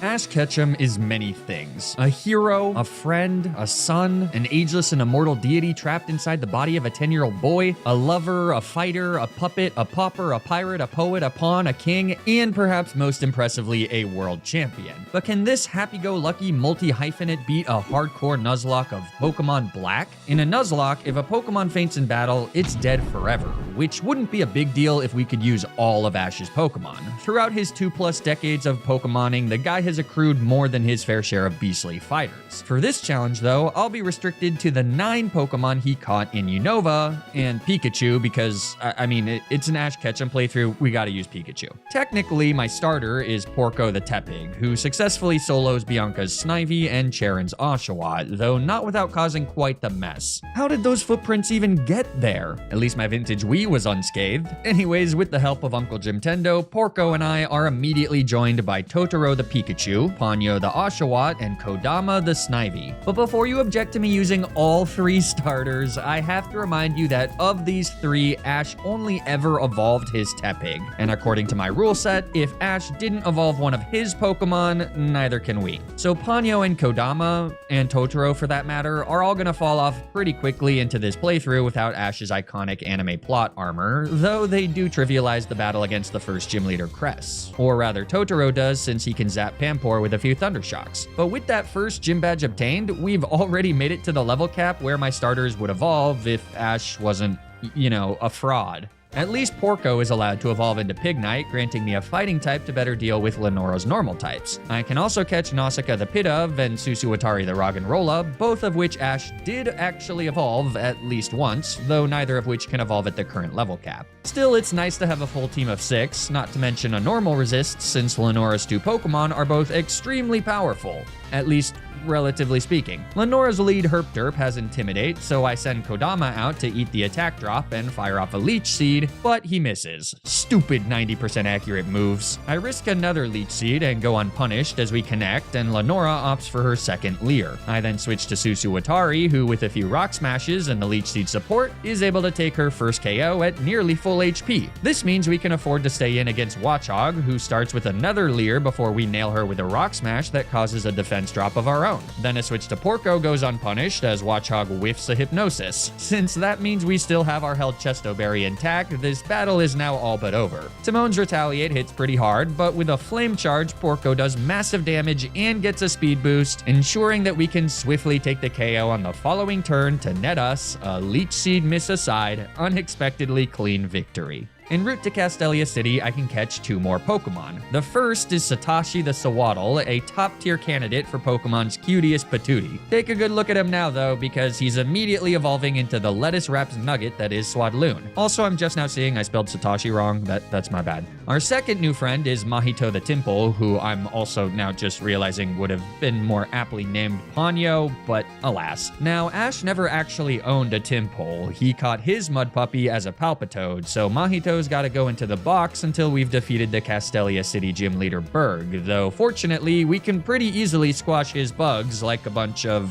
Ash Ketchum is many things. A hero, a friend, a son, an ageless and immortal deity trapped inside the body of a 10-year-old boy, a lover, a fighter, a puppet, a pauper, a pirate, a poet, a pawn, a king, and perhaps most impressively, a world champion. But can this happy-go-lucky multi-hyphenate beat a hardcore Nuzlocke of Pokemon Black? In a Nuzlocke, if a Pokemon faints in battle, it's dead forever, which wouldn't be a big deal if we could use all of Ash's Pokemon. Throughout his 2+ decades of Pokemoning, the guy has accrued more than his fair share of beastly fighters. For this challenge, though, I'll be restricted to the 9 Pokemon he caught in Unova and Pikachu because, it's an Ash Ketchum playthrough, we gotta use Pikachu. Technically, my starter is Porco the Tepig, who successfully solos Bianca's Snivy and Charon's Oshawott, though not without causing quite the mess. How did those footprints even get there? At least my vintage Wii was unscathed. Anyways, with the help of Uncle Jimtendo, Porco and I are immediately joined by Totoro the Pikachu, Ponyo the Oshawott, and Kodama the Snivy. But before you object to me using all 3 starters, I have to remind you that of these 3, Ash only ever evolved his Tepig. And according to my rule set, if Ash didn't evolve one of his Pokemon, neither can we. So Ponyo and Kodama, and Totoro for that matter, are all gonna fall off pretty quickly into this playthrough without Ash's iconic anime plot armor, though they do trivialize the battle against the first gym leader Cress. Or rather, Totoro does, since he can zap Pampor with a few Thunder Shocks. But with that first gym badge obtained, we've already made it to the level cap where my starters would evolve if Ash wasn't, a fraud. At least Porco is allowed to evolve into Pignite, granting me a fighting type to better deal with Lenora's normal types. I can also catch Nausicaa the Pidove and Susuwatari the Roggenrola, both of which Ash did actually evolve at least once, though neither of which can evolve at the current level cap. Still, it's nice to have a full team of 6, not to mention a normal resist, since Lenora's 2 Pokemon are both extremely powerful. At least, relatively speaking. Lenora's lead Herp-Derp has Intimidate, so I send Kodama out to eat the attack drop and fire off a Leech Seed, but he misses. Stupid 90% accurate moves. I risk another Leech Seed and go unpunished as we connect, and Lenora opts for her second Leer. I then switch to Susuwatari, who with a few Rock Smashes and the Leech Seed support, is able to take her first KO at nearly full HP. This means we can afford to stay in against Watchog, who starts with another Leer before we nail her with a Rock Smash that causes a defense drop of our own. Then a switch to Porco goes unpunished as Watchog whiffs a Hypnosis. Since that means we still have our held Chesto Berry intact, this battle is now all but over. Timon's Retaliate hits pretty hard, but with a Flame Charge, Porco does massive damage and gets a speed boost, ensuring that we can swiftly take the KO on the following turn to net us, a Leech Seed miss aside, unexpectedly clean victory. En route to Castelia City, I can catch 2 more Pokemon. The first is Satoshi the Sawaddle, a top-tier candidate for Pokemon's cutest patootie. Take a good look at him now, though, because he's immediately evolving into the lettuce wrapped nugget that is Swadloon. Also, I'm just now seeing I spelled Satoshi wrong. That's my bad. Our second new friend is Mahito the Timple, who I'm also now just realizing would have been more aptly named Ponyo, but alas. Now, Ash never actually owned a Timple. He caught his mud puppy as a Palpitoad, so Mahito's gotta go into the box until we've defeated the Castelia City gym leader Berg, though fortunately we can pretty easily squash his bugs like a bunch of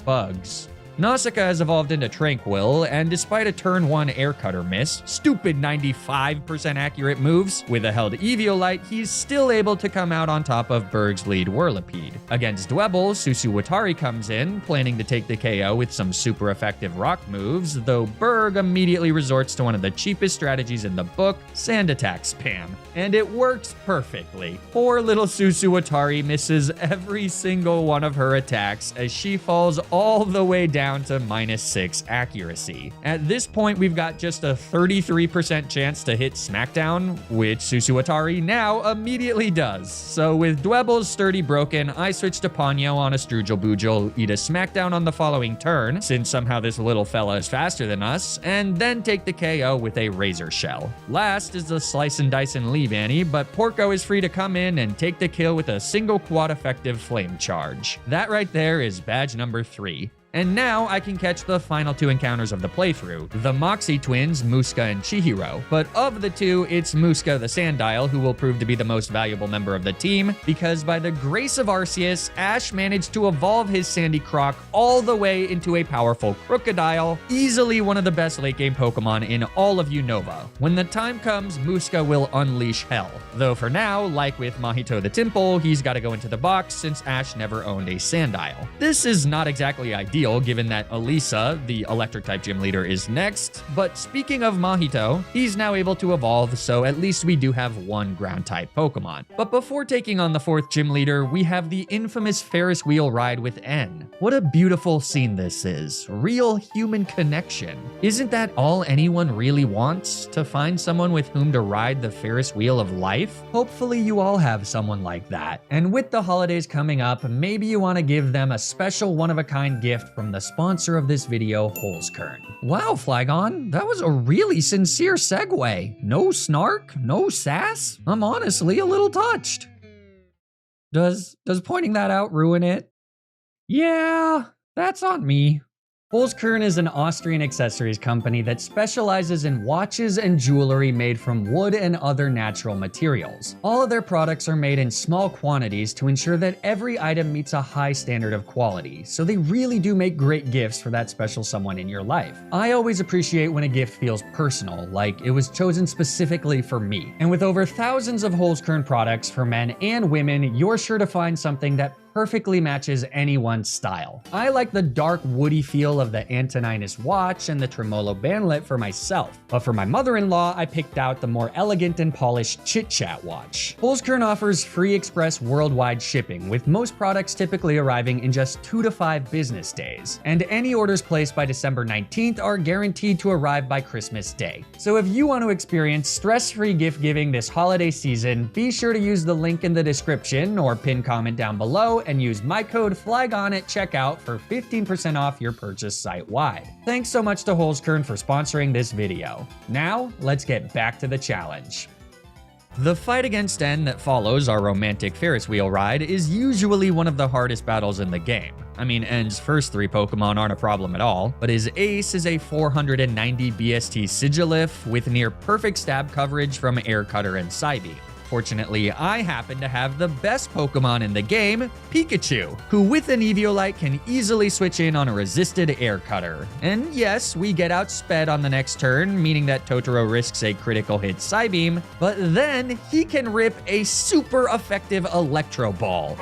bugs. Nausicaa has evolved into Tranquil, and despite a turn 1 Air Cutter miss, stupid 95% accurate moves, with a held Eviolite, he's still able to come out on top of Berg's lead Whirlipede. Against Dwebble, Susuwatari comes in, planning to take the KO with some super effective rock moves, though Berg immediately resorts to one of the cheapest strategies in the book, Sand Attack Spam. And it works perfectly. Poor little Susuwatari misses every single one of her attacks as she falls all the way down to -6 accuracy. At this point, we've got just a 33% chance to hit Smackdown, which Susuwatari now immediately does. So with Dwebble's sturdy broken, I switch to Ponyo on a Strugel Boojel, eat a Smackdown on the following turn, since somehow this little fella is faster than us, and then take the KO with a Razor Shell. Last is the Slice and Dice and Leave Annie, but Porco is free to come in and take the kill with a single quad effective Flame Charge. That right there is badge number 3. And now I can catch the final 2 encounters of the playthrough, the Moxie twins, Muska and Chihiro. But of the 2, it's Muska the Sandile who will prove to be the most valuable member of the team, because by the grace of Arceus, Ash managed to evolve his Sandy Croc all the way into a powerful Crocodile, easily one of the best late game Pokemon in all of Unova. When the time comes, Muska will unleash hell. Though for now, like with Mahito the Temple, he's got to go into the box since Ash never owned a Sandile. This is not exactly ideal given that Elesa, the electric type gym leader, is next, but speaking of Mahito, he's now able to evolve, so at least we do have one ground type Pokemon. But before taking on the 4th gym leader, we have the infamous Ferris wheel ride with N. What a beautiful scene this is. Real human connection. Isn't that all anyone really wants? To find someone with whom to ride the Ferris wheel of life? Hopefully you all have someone like that. And with the holidays coming up, maybe you want to give them a special one-of-a-kind gift from the sponsor of this video, Holzkern. Wow, Flygon, that was a really sincere segue. No snark, no sass. I'm honestly a little touched. Does pointing that out ruin it? Yeah, that's on me. Holzkern is an Austrian accessories company that specializes in watches and jewelry made from wood and other natural materials. All of their products are made in small quantities to ensure that every item meets a high standard of quality, so they really do make great gifts for that special someone in your life. I always appreciate when a gift feels personal, like it was chosen specifically for me. And with over thousands of Holzkern products for men and women, you're sure to find something that perfectly matches anyone's style. I like the dark woody feel of the Antoninus watch and the tremolo bandlet for myself, but for my mother-in-law, I picked out the more elegant and polished Chit Chat watch. Holzkern offers free express worldwide shipping, with most products typically arriving in just 2 to 5 business days, and any orders placed by December 19th are guaranteed to arrive by Christmas Day. So if you want to experience stress-free gift giving this holiday season, be sure to use the link in the description or pinned comment down below and use my code FLYGON at checkout for 15% off your purchase site-wide. Thanks so much to Holzkern for sponsoring this video. Now, let's get back to the challenge. The fight against N that follows our romantic Ferris wheel ride is usually one of the hardest battles in the game. I mean, N's first 3 Pokemon aren't a problem at all, but his ace is a 490 BST Sigilyph with near perfect stab coverage from Air Cutter and Psybeam. Fortunately, I happen to have the best Pokemon in the game, Pikachu, who with an Eviolite can easily switch in on a resisted Air Cutter. And yes, we get outsped on the next turn, meaning that Totoro risks a critical hit Psybeam, but then he can rip a super effective Electro Ball.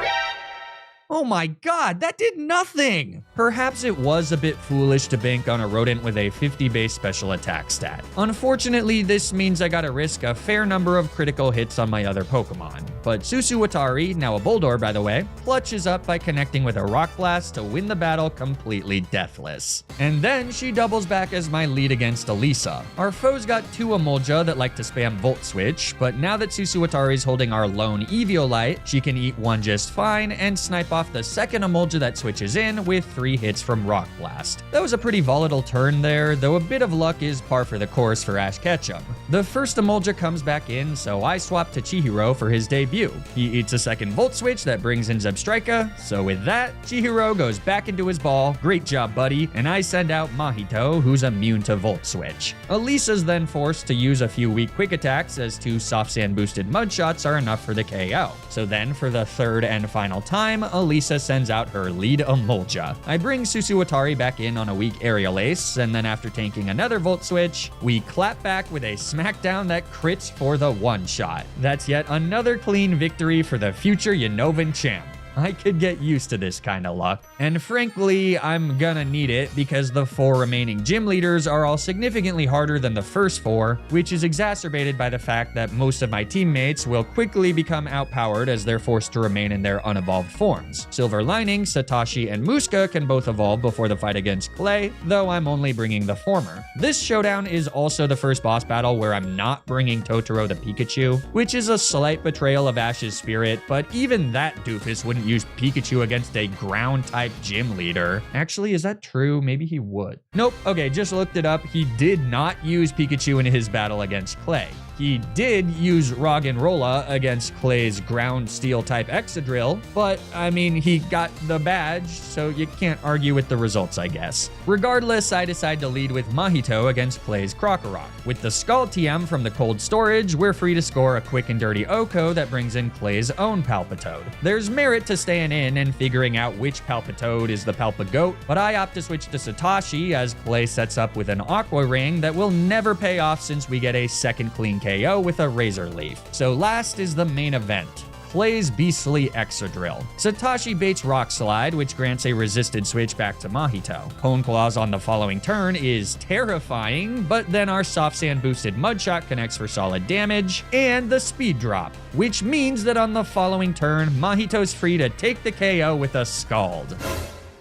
Oh my god, that did nothing! Perhaps it was a bit foolish to bank on a rodent with a 50 base special attack stat. Unfortunately, this means I gotta risk a fair number of critical hits on my other Pokemon. But Susuwatari, now a Boldore by the way, clutches up by connecting with a Rock Blast to win the battle completely deathless. And then she doubles back as my lead against Elesa. Our foe's got 2 Emolga that like to spam Volt Switch, but now that Susuwatari's holding our lone Eviolite, she can eat 1 just fine and snipe off the second Emolga that switches in with 3 hits from Rock Blast. That was a pretty volatile turn there, though a bit of luck is par for the course for Ash Ketchum. The first Emolga comes back in, so I swap to Chihiro for his debut. He eats a second Volt Switch that brings in Zebstrika, so with that, Chihiro goes back into his ball, great job buddy, and I send out Mahito, who's immune to Volt Switch. Elisa's then forced to use a few weak quick attacks as 2 soft sand boosted mud shots are enough for the KO. So then for the third and final time, Elesa sends out her lead Emolga. I bring Susuwatari back in on a weak Aerial Ace, and then after tanking another Volt Switch, we clap back with a smackdown that crits for the one-shot. That's yet another clean victory for the future Unovan champ. I could get used to this kind of luck. And frankly, I'm gonna need it because the 4 remaining gym leaders are all significantly harder than the first 4, which is exacerbated by the fact that most of my teammates will quickly become outpowered as they're forced to remain in their unevolved forms. Silver Lining, Satoshi, and Muska can both evolve before the fight against Clay, though I'm only bringing the former. This showdown is also the first boss battle where I'm not bringing Totoro the Pikachu, which is a slight betrayal of Ash's spirit, but even that doofus wouldn't use Pikachu against a ground-type gym leader. Actually, is that true? Maybe he would. Nope. Okay, just looked it up. He did not use Pikachu in his battle against Clay. He did use Roggenrola against Clay's ground steel type Excadrill, but I mean, he got the badge, so you can't argue with the results, I guess. Regardless, I decide to lead with Mahito against Clay's Krokorok. With the Skull TM from the cold storage, we're free to score a quick and dirty Oko that brings in Clay's own Palpitoad. There's merit to staying in and figuring out which Palpitoad is the Palpagoat, but I opt to switch to Satoshi as Clay sets up with an Aqua Ring that will never pay off since we get a second clean KO with a Razor Leaf. So last is the main event. Clay's beastly Excadrill. Satoshi baits Rock Slide, which grants a resisted switch back to Mahito. Cone Claws on the following turn is terrifying, but then our Soft Sand boosted Mud Shot connects for solid damage, and the Speed Drop, which means that on the following turn, Mahito's free to take the KO with a Scald.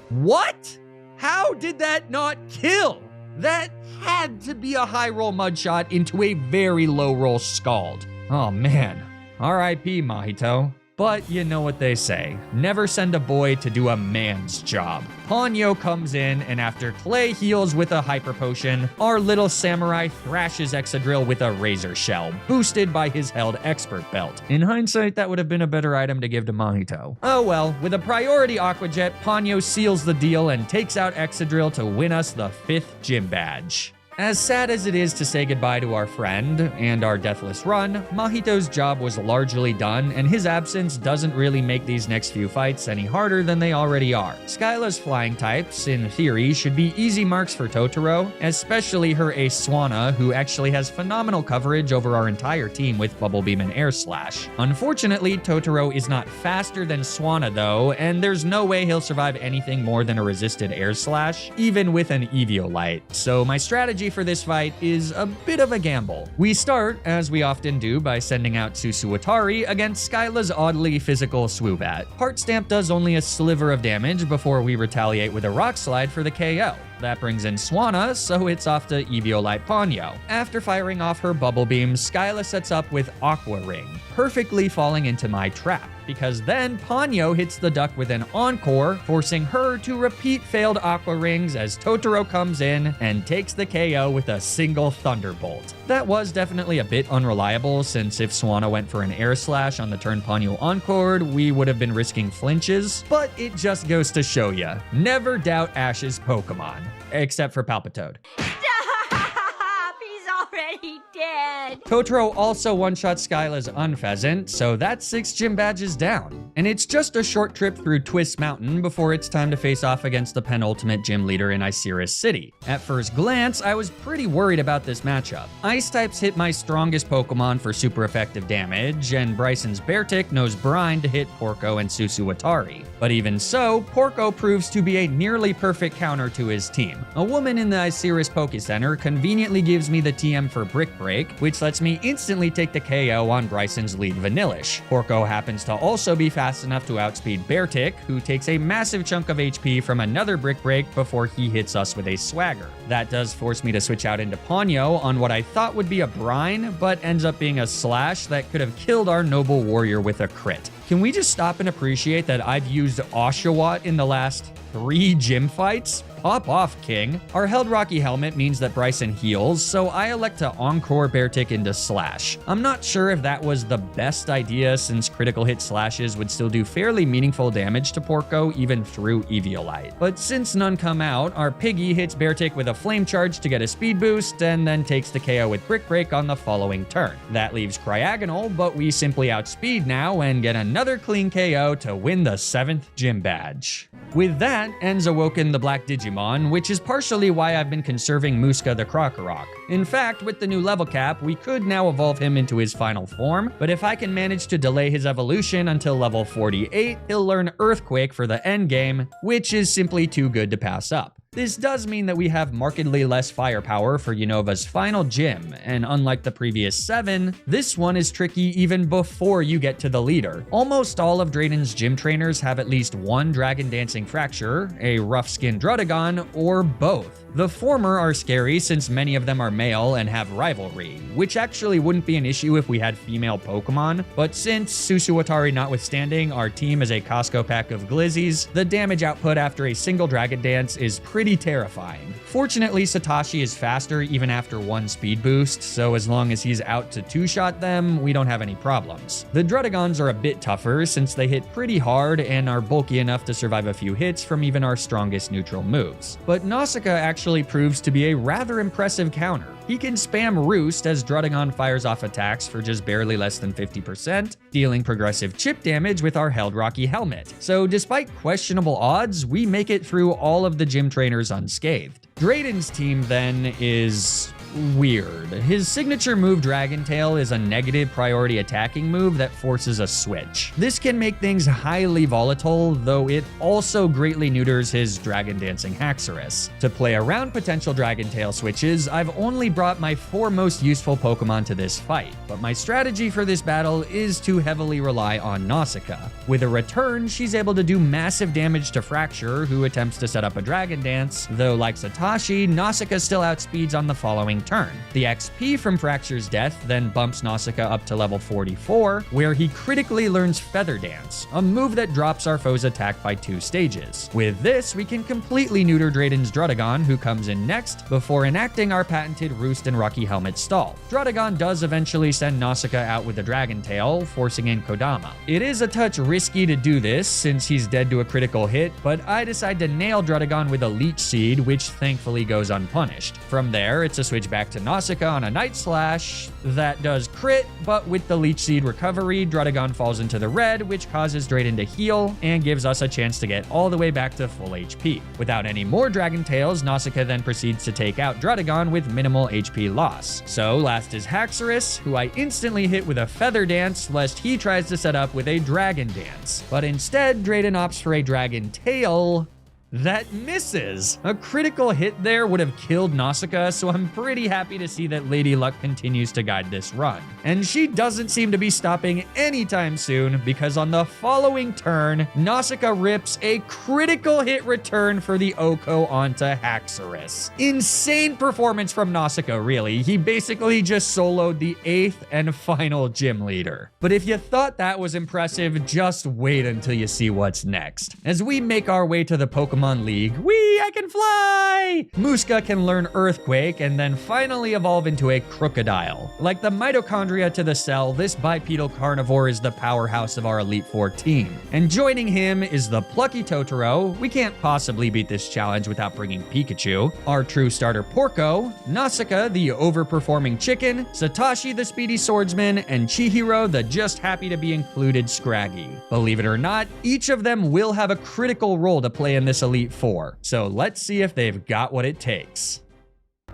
What? How did that not kill? That had to be a high roll Mud Shot into a very low roll Scald. Oh man. R.I.P. Mahito. But you know what they say, never send a boy to do a man's job. Ponyo comes in, and after Clay heals with a Hyper Potion, our little samurai thrashes Excadrill with a Razor Shell, boosted by his held Expert Belt. In hindsight, that would have been a better item to give to Mahito. Oh well, with a priority Aqua Jet, Ponyo seals the deal and takes out Excadrill to win us the 5th gym badge. As sad as it is to say goodbye to our friend and our deathless run, Mahito's job was largely done, and his absence doesn't really make these next few fights any harder than they already are. Skyla's flying types, in theory, should be easy marks for Totoro, especially her ace Swanna, who actually has phenomenal coverage over our entire team with Bubble Beam and Air Slash. Unfortunately, Totoro is not faster than Swanna though, and there's no way he'll survive anything more than a resisted Air Slash, even with an Eviolite. So my strategy for this fight is a bit of a gamble. We start, as we often do, by sending out Susuwatari against Skyla's oddly physical Swoobat. Heart Stamp does only a sliver of damage before we retaliate with a Rock Slide for the KO. That brings in Swanna, so it's off to Eviolite Ponyo. After firing off her Bubble Beam, Skyla sets up with Aqua Ring, perfectly falling into my trap, because then Ponyo hits the duck with an Encore, forcing her to repeat failed Aqua Rings as Totoro comes in and takes the KO with a single Thunderbolt. That was definitely a bit unreliable, since if Swanna went for an Air Slash on the turn Ponyo Encored, we would have been risking flinches, but it just goes to show ya, never doubt Ash's Pokemon. Except for Palpitoad. Stop! He's already dead! Totoro also one-shot Skyla's Unpheasant, so that's 6 gym badges down. And it's just a short trip through Twist Mountain before it's time to face off against the penultimate gym leader in Icirrus City. At first glance, I was pretty worried about this matchup. Ice types hit my strongest Pokemon for super effective damage, and Bryson's Beartick knows Brine to hit Porco and Susuwatari. But even so, Porco proves to be a nearly perfect counter to his team. A woman in the Icirrus Poke Center conveniently gives me the TM for Brick Break, which lets me instantly take the KO on Bryson's lead Vanillish. Porco happens to also be fast enough to outspeed Beartick, who takes a massive chunk of HP from another Brick Break before he hits us with a Swagger. That does force me to switch out into Ponyo on what I thought would be a Brine, but ends up being a Slash that could have killed our noble warrior with a crit. Can we just stop and appreciate that I've used Oshawott in the last 3 gym fights? Pop off, King. Our held Rocky Helmet means that Bryson heals, so I elect to Encore Beartick into Slash. I'm not sure if that was the best idea, since critical hit slashes would still do fairly meaningful damage to Porco even through Eviolite. But since none come out, our Piggy hits Beartick with a Flame Charge to get a speed boost, and then takes the KO with Brick Break on the following turn. That leaves Cryogonal, but we simply outspeed now and get another clean KO to win the 7th gym badge. With that, ends Awoken the Black Digimon, which is partially why I've been conserving Muska the Krokorok. In fact, with the new level cap, we could now evolve him into his final form, but if I can manage to delay his evolution until level 48, he'll learn Earthquake for the endgame, which is simply too good to pass up. This does mean that we have markedly less firepower for Unova's final gym, and unlike the previous 7, this one is tricky even before you get to the leader. Almost all of Drayden's gym trainers have at least one Dragon Dancing Fracture, a rough-skinned Drudagon, or both. The former are scary since many of them are male and have rivalry, which actually wouldn't be an issue if we had female Pokemon, but since, Susuwatari notwithstanding, our team is a Costco pack of Glizzies, the damage output after a single Dragon Dance is pretty pretty terrifying. Fortunately, Satoshi is faster even after one speed boost, so as long as he's out to two-shot them, we don't have any problems. The Druddigons are a bit tougher since they hit pretty hard and are bulky enough to survive a few hits from even our strongest neutral moves. But Nausicaa actually proves to be a rather impressive counter. He can spam Roost as Druddigon fires off attacks for just barely less than 50%, dealing progressive chip damage with our Held Rocky Helmet. So despite questionable odds, we make it through all of the gym trainers unscathed. Drayden's team then is weird. His signature move Dragon Tail is a negative priority attacking move that forces a switch. This can make things highly volatile, though it also greatly neuters his Dragon Dancing Icirrus. To play around potential Dragon Tail switches, I've only brought my 4 most useful Pokemon to this fight, but my strategy for this battle is to heavily rely on Nausicaa. With a return, she's able to do massive damage to Fracture, who attempts to set up a Dragon Dance, though like Satoshi, Nausicaa still outspeeds on the following turn. The XP from Fracture's death then bumps Nausicaa up to level 44, where he critically learns Feather Dance, a move that drops our foe's attack by 2 stages. With this, we can completely neuter Drayden's Druddigon, who comes in next, before enacting our patented Roost and Rocky Helmet stall. Druddigon does eventually send Nausicaa out with a Dragon Tail, forcing in Kodama. It is a touch risky to do this, since he's dead to a critical hit, but I decide to nail Druddigon with a Leech Seed, which thankfully goes unpunished. From there, it's a switch back to Nausicaa on a Night Slash that does crit, but with the Leech Seed recovery, Druddigon falls into the red, which causes Drayden to heal and gives us a chance to get all the way back to full HP. Without any more Dragon Tails, Nausicaa then proceeds to take out Druddigon with minimal HP loss. So last is Icirrus, who I instantly hit with a Feather Dance lest he tries to set up with a Dragon Dance. But instead, Drayden opts for a Dragon Tail that misses. A critical hit there would have killed Nausicaa, so I'm pretty happy to see that Lady Luck continues to guide this run. And she doesn't seem to be stopping anytime soon, because on the following turn, Nausicaa rips a critical hit return for the Oko onto Icirrus. Insane performance from Nausicaa, really. He basically just soloed the 8th and final gym leader. But if you thought that was impressive, just wait until you see what's next. As we make our way to the Pokemon League, I can fly! Muska can learn Earthquake and then finally evolve into a Crocodile. Like the mitochondria to the cell, this bipedal carnivore is the powerhouse of our Elite Four team. And joining him is the plucky Totoro. We can't possibly beat this challenge without bringing Pikachu. Our true starter Porco, Nausicaa, the overperforming chicken, Satoshi, the speedy swordsman, and Chihiro, the just happy to be included Scraggy. Believe it or not, each of them will have a critical role to play in this Elite Four. So let's see if they've got what it takes.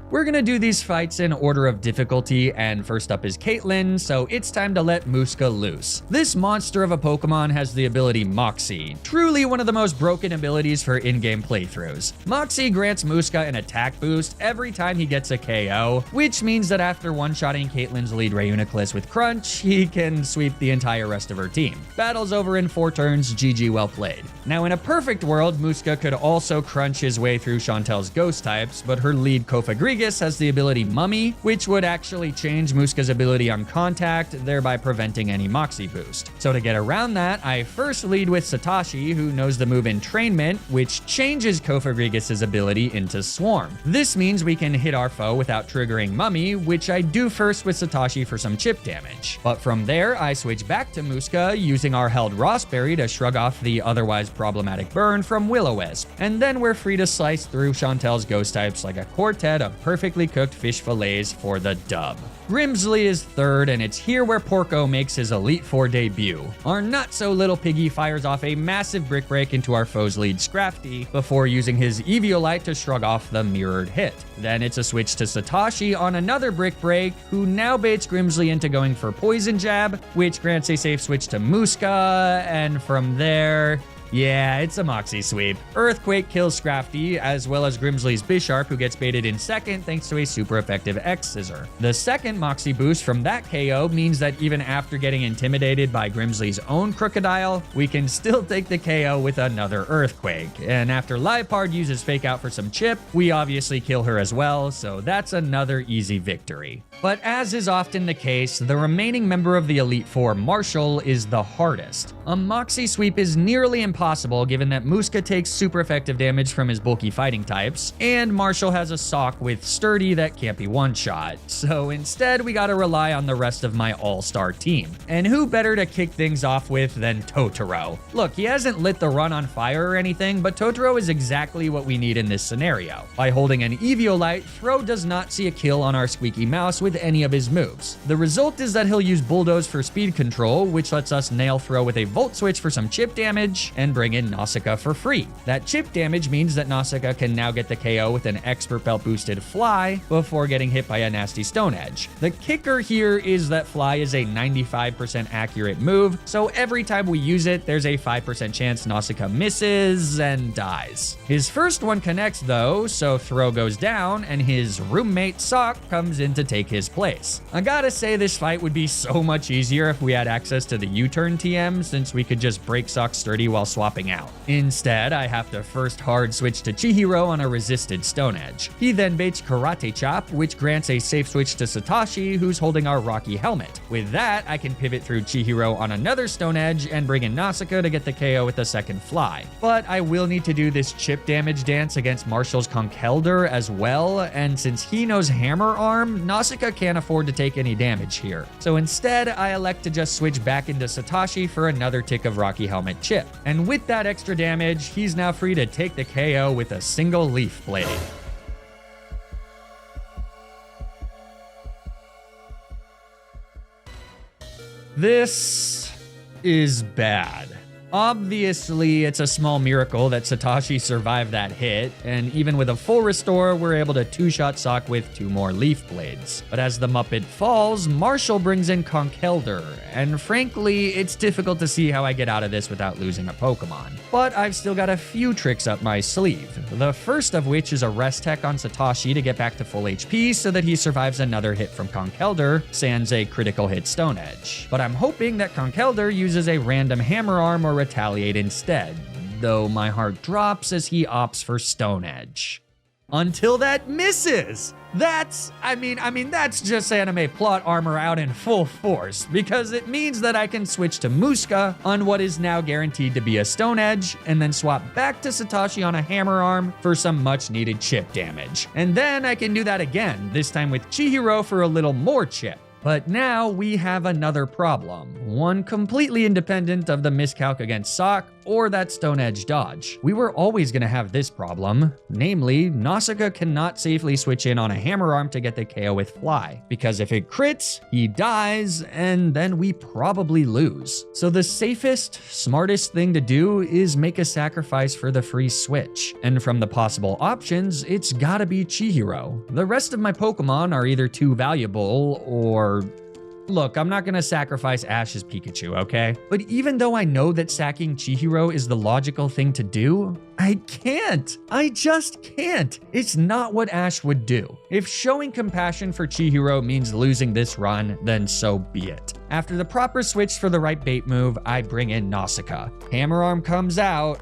We're gonna do these fights in order of difficulty, and first up is Caitlyn, so it's time to let Muska loose. This monster of a Pokemon has the ability Moxie, truly one of the most broken abilities for in-game playthroughs. Moxie grants Muska an attack boost every time he gets a KO, which means that after one-shotting Caitlyn's lead Reuniclus with Crunch, he can sweep the entire rest of her team. Battle's over in 4 turns, GG well played. Now in a perfect world, Muska could also crunch his way through Chantel's ghost types, but her lead Kofagrigus has the ability Mummy, which would actually change Muska's ability on contact, thereby preventing any Moxie boost. So to get around that, I first lead with Satoshi, who knows the move Entrainment, which changes Kofagrigus' ability into Swarm. This means we can hit our foe without triggering Mummy, which I do first with Satoshi for some chip damage. But from there, I switch back to Muska, using our held Rossberry to shrug off the otherwise problematic burn from Will-O-Wisp. And then we're free to slice through Chantel's ghost types like a quartet of perfectly cooked fish fillets for the dub. Grimsley is third, and it's here where Porco makes his Elite Four debut. Our not-so-little piggy fires off a massive Brick Break into our foe's lead Scrafty, before using his Eviolite to shrug off the mirrored hit. Then it's a switch to Satoshi on another Brick Break, who now baits Grimsley into going for Poison Jab, which grants a safe switch to Muska, and from there, yeah, it's a Moxie sweep. Earthquake kills Scrafty, as well as Grimsley's Bisharp, who gets baited in second thanks to a super effective X-Scissor. The second Moxie boost from that KO means that even after getting intimidated by Grimsley's own Crocodile, we can still take the KO with another Earthquake. And after Liepard uses Fake Out for some chip, we obviously kill her as well, so that's another easy victory. But as is often the case, the remaining member of the Elite Four, Marshall, is the hardest. A Moxie sweep is nearly impossible given that Muska takes super effective damage from his bulky fighting types, and Marshall has a sock with sturdy that can't be one-shot. So instead, we gotta rely on the rest of my all-star team. And who better to kick things off with than Totoro? Look, he hasn't lit the run on fire or anything, but Totoro is exactly what we need in this scenario. By holding an Eviolite, Throw does not see a kill on our squeaky mouse with any of his moves. The result is that he'll use Bulldoze for speed control, which lets us nail Throw with a Volt Switch for some chip damage and bring in Nausicaa for free. That chip damage means that Nausicaa can now get the KO with an Expert Belt boosted Fly before getting hit by a nasty Stone Edge. The kicker here is that Fly is a 95% accurate move, so every time we use it, there's a 5% chance Nausicaa misses and dies. His first one connects though, so Throw goes down and his roommate Sock comes in to take his place. I gotta say this fight would be so much easier if we had access to the U-turn TM, since we could just break Sock sturdy while swapping out. Instead, I have to first hard switch to Chihiro on a resisted Stone Edge. He then baits Karate Chop, which grants a safe switch to Satoshi, who's holding our Rocky Helmet. With that, I can pivot through Chihiro on another Stone Edge and bring in Nausicaa to get the KO with a second Fly. But I will need to do this chip damage dance against Marshall's Conkeldurr as well, and since he knows Hammer Arm, Nausicaa can't afford to take any damage here. So instead, I elect to just switch back into Satoshi for another tick of Rocky Helmet chip. And with that extra damage, he's now free to take the KO with a single Leaf Blade. This is bad. Obviously, it's a small miracle that Satoshi survived that hit, and even with a full restore, we're able to two-shot Sock with 2 more Leaf Blades. But as the Muppet falls, Marshall brings in Conkeldurr, and frankly, it's difficult to see how I get out of this without losing a Pokemon. But I've still got a few tricks up my sleeve, the first of which is a Rest Tech on Satoshi to get back to full HP so that he survives another hit from Conkeldurr, sans a critical hit Stone Edge. But I'm hoping that Conkeldurr uses a random Hammer Arm or Retaliate instead, though my heart drops as he opts for Stone Edge. Until that misses! That's just anime plot armor out in full force, because it means that I can switch to Muska on what is now guaranteed to be a Stone Edge, and then swap back to Satoshi on a Hammer Arm for some much needed chip damage. And then I can do that again, this time with Chihiro for a little more chip. But now we have another problem, one completely independent of the miscalc against Sock or that Stone Edge dodge. We were always going to have this problem, namely, Nausicaa cannot safely switch in on a Hammer Arm to get the KO with Fly, because if it crits, he dies, and then we probably lose. So the safest, smartest thing to do is make a sacrifice for the free switch. And from the possible options, it's gotta be Chihiro. The rest of my Pokemon are either too valuable or... Look, I'm not gonna sacrifice Ash's Pikachu, okay? But even though I know that sacking Chihiro is the logical thing to do, I can't. I just can't. It's not what Ash would do. If showing compassion for Chihiro means losing this run, then so be it. After the proper switch for the right bait move, I bring in Nausicaa. Hammer Arm comes out,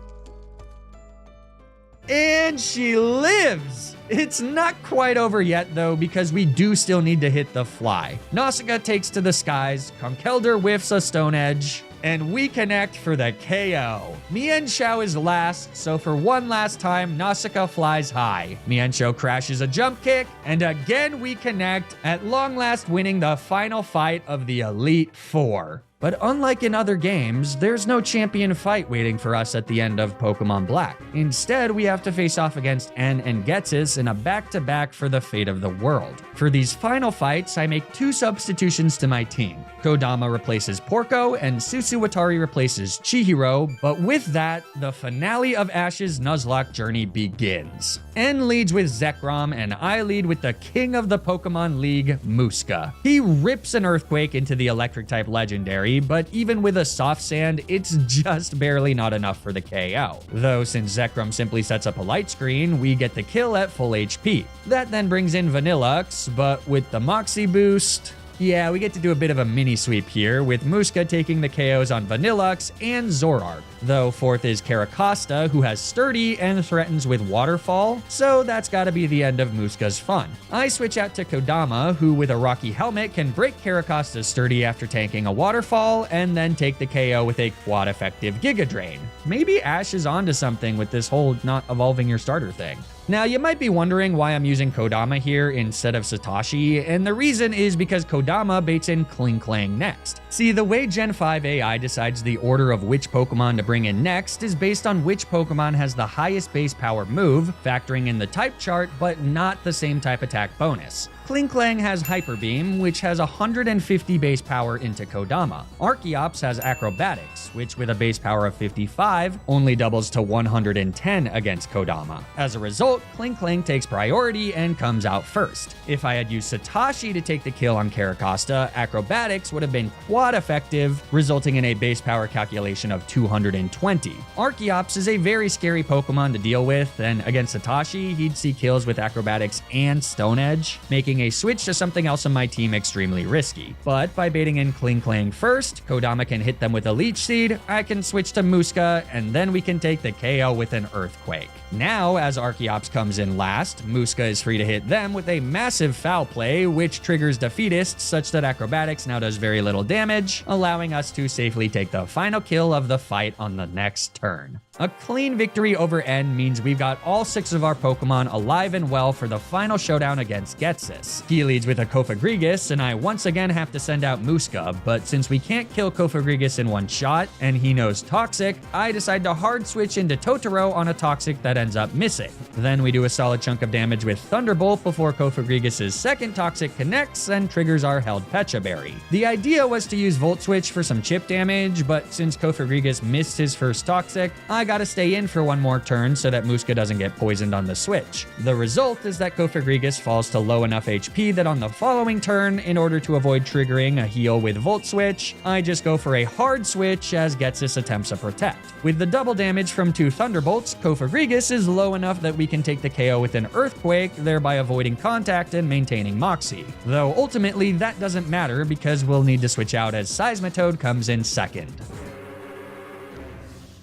and she lives! It's not quite over yet though, because we do still need to hit the Fly. Nausicaa takes to the skies, Conkeldurr whiffs a Stone Edge, and we connect for the KO. Mienshao is last, so for one last time, Nausicaa flies high. Mienshao crashes a jump kick, and again we connect, at long last winning the final fight of the Elite Four. But unlike in other games, there's no champion fight waiting for us at the end of Pokemon Black. Instead, we have to face off against N and Ghetsis in a back-to-back for the fate of the world. For these final fights, I make 2 substitutions to my team. Kodama replaces Porco, and Susuwatari replaces Chihiro, but with that, the finale of Ash's Nuzlocke journey begins. N leads with Zekrom, and I lead with the king of the Pokemon League, Muska. He rips an Earthquake into the Electric-type legendary, but even with a Soft Sand, it's just barely not enough for the KO. Though since Zekrom simply sets up a light screen, we get the kill at full HP. That then brings in Vanillux, but with the Moxie boost, Yeah, we get to do a bit of a mini sweep here, with Muska taking the KOs on Vanillux and Zorark. Though fourth is Caracosta, who has Sturdy and threatens with Waterfall, so that's gotta be the end of Muska's fun. I switch out to Kodama, who with a Rocky Helmet can break Caracosta's Sturdy after tanking a Waterfall, and then take the KO with a quad-effective Giga Drain. Maybe Ash is onto something with this whole not evolving your starter thing. Now, you might be wondering why I'm using Kodama here instead of Satoshi, and the reason is because Kodama baits in Klinklang next. See, the way Gen 5 AI decides the order of which Pokemon to bring in next is based on which Pokemon has the highest base power move, factoring in the type chart, but not the same type attack bonus. Klinklang has Hyper Beam, which has 150 base power into Kodama. Archeops has Acrobatics, which with a base power of 55, only doubles to 110 against Kodama. As a result, Klinklang takes priority and comes out first. If I had used Satoshi to take the kill on Caracosta, Acrobatics would have been quad effective, resulting in a base power calculation of 220. Archeops is a very scary Pokemon to deal with, and against Satoshi, he'd see kills with Acrobatics and Stone Edge, making a switch to something else on my team extremely risky. But by baiting in Klinklang first, Kodama can hit them with a Leech Seed, I can switch to Muska, and then we can take the KO with an Earthquake. Now, as Archeops comes in last, Muska is free to hit them with a massive Foul Play, which triggers Defeatist such that Acrobatics now does very little damage, allowing us to safely take the final kill of the fight on the next turn. A clean victory over N means we've got all 6 of our Pokemon alive and well for the final showdown against Ghetsis. He leads with a Kofagrigus, and I once again have to send out Muska, but since we can't kill Kofagrigus in one shot, and he knows Toxic, I decide to hard switch into Totoro on a Toxic that ends up missing. Then we do a solid chunk of damage with Thunderbolt before Kofagrigus' second Toxic connects and triggers our held Pecha Berry. The idea was to use Volt Switch for some chip damage, but since Kofagrigus missed his first Toxic, I gotta stay in for one more turn so that Muska doesn't get poisoned on the switch. The result is that Kofagrigus falls to low enough HP that on the following turn, in order to avoid triggering a heal with Volt Switch, I just go for a hard switch as Ghetsis attempts a Protect. With the double damage from 2 Thunderbolts, Kofagrigus is low enough that we can take the KO with an Earthquake, thereby avoiding contact and maintaining Moxie. Though ultimately that doesn't matter because we'll need to switch out as Seismitoad comes in second.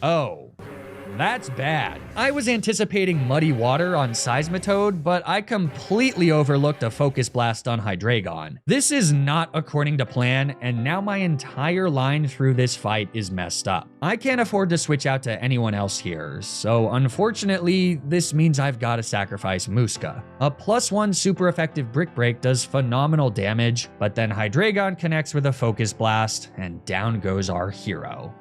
Oh. That's bad. I was anticipating Muddy Water on Seismitoad, but I completely overlooked a Focus Blast on Hydreigon. This is not according to plan, and now my entire line through this fight is messed up. I can't afford to switch out to anyone else here, so unfortunately, this means I've got to sacrifice Muska. A +1 super effective Brick Break does phenomenal damage, but then Hydreigon connects with a Focus Blast, and down goes our hero.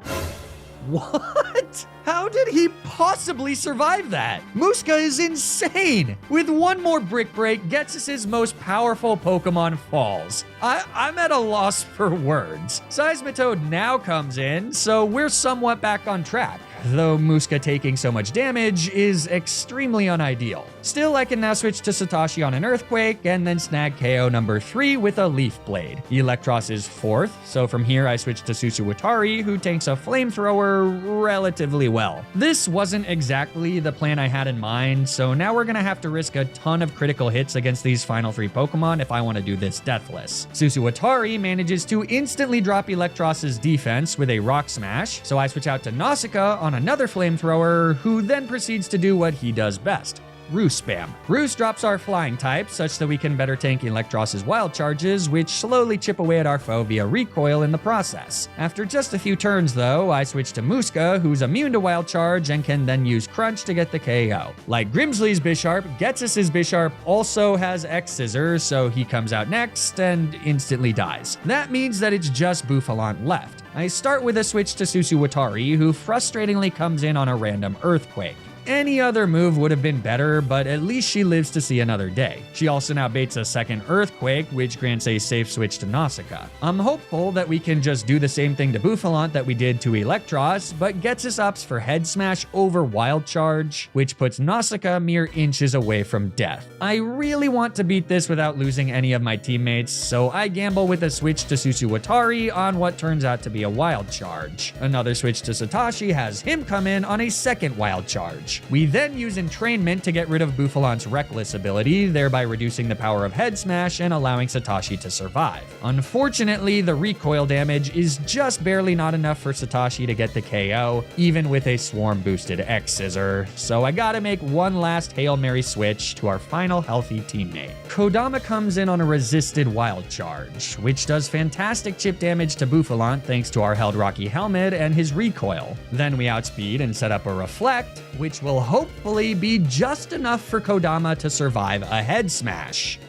What? How did he possibly survive that? Muska is insane! With one more Brick Break, Ghetsis' most powerful Pokemon falls. I'm at a loss for words. Seismitoad now comes in, so we're somewhat back on track, though Muska taking so much damage is extremely unideal. Still, I can now switch to Satoshi on an Earthquake, and then snag KO number 3 with a Leaf Blade. Electros is 4th, so from here I switch to Susuwatari, who tanks a Flamethrower relatively well. This wasn't exactly the plan I had in mind, so now we're gonna have to risk a ton of critical hits against these final 3 Pokemon if I want to do this deathless. Susuwatari manages to instantly drop Electros' defense with a Rock Smash, so I switch out to Nausicaa on another Flamethrower, who then proceeds to do what he does best. Roost Spam. Roost drops our flying type such that we can better tank Electros' wild charges, which slowly chip away at our foe via recoil in the process. After just a few turns though, I switch to Muska, who's immune to wild charge and can then use Crunch to get the KO. Like Grimsley's Bisharp, Ghetsis' Bisharp also has X-Scissor, so he comes out next and instantly dies. That means that it's just Bouffalant left. I start with a switch to Susuwatari, who frustratingly comes in on a random Earthquake. Any other move would have been better, but at least she lives to see another day. She also now baits a second Earthquake, which grants a safe switch to Nausicaa. I'm hopeful that we can just do the same thing to Bouffalant that we did to Electros, but Ghetsis opts for Head Smash over Wild Charge, which puts Nausicaa mere inches away from death. I really want to beat this without losing any of my teammates, so I gamble with a switch to Susuwatari on what turns out to be a Wild Charge. Another switch to Satoshi has him come in on a second Wild Charge. damage. We then use entrainment to get rid of Bouffalant's reckless ability, thereby reducing the power of head smash and allowing Satoshi to survive. Unfortunately, the recoil damage is just barely not enough for Satoshi to get the KO, even with a swarm boosted X Scissor, so I gotta make one last Hail Mary switch to our final healthy teammate. Kodama comes in on a resisted wild charge, which does fantastic chip damage to Bouffalant thanks to our held Rocky helmet and his recoil. Then we outspeed and set up a reflect, which will hopefully be just enough for Kodama to survive a head smash.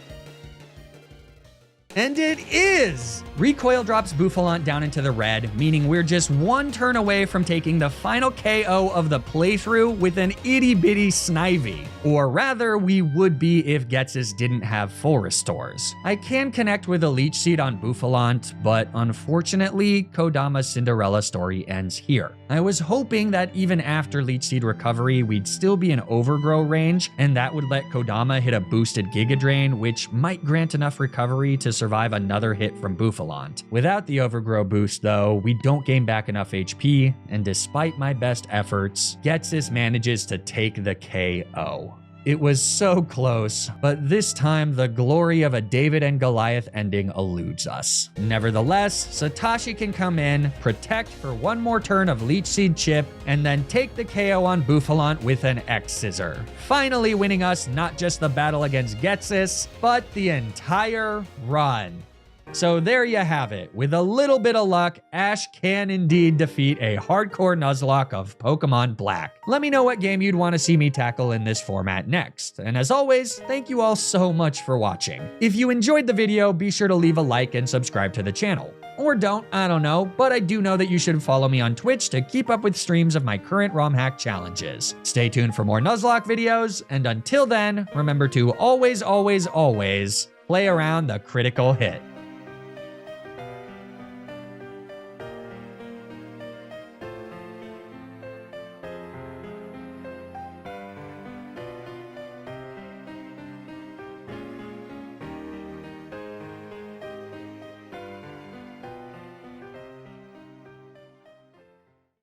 And it is! Recoil drops Bouffalant down into the red, meaning we're just one turn away from taking the final KO of the playthrough with an itty-bitty Snivy. Or rather, we would be if Ghetsis didn't have full restores. I can connect with a Leech Seed on Bouffalant, but unfortunately, Kodama's Cinderella story ends here. I was hoping that even after Leech Seed recovery, we'd still be in Overgrow range, and that would let Kodama hit a boosted Giga Drain, which might grant enough recovery to survive another hit from Bouffalant. Without the Overgrow boost though, we don't gain back enough HP, and despite my best efforts, Ghetsis manages to take the KO. It was so close, but this time the glory of a David and Goliath ending eludes us. Nevertheless, Satoshi can come in, protect for one more turn of Leech Seed chip, and then take the KO on Bouffalant with an X Scissor, finally winning us not just the battle against Ghetsis, but the entire run. So there you have it. With a little bit of luck, Ash can indeed defeat a hardcore Nuzlocke of Pokemon Black. Let me know what game you'd want to see me tackle in this format next. And as always, thank you all so much for watching. If you enjoyed the video, be sure to leave a like and subscribe to the channel. Or don't, I don't know, but I do know that you should follow me on Twitch to keep up with streams of my current ROM hack challenges. Stay tuned for more Nuzlocke videos, and until then, remember to always, always, always play around the critical hit.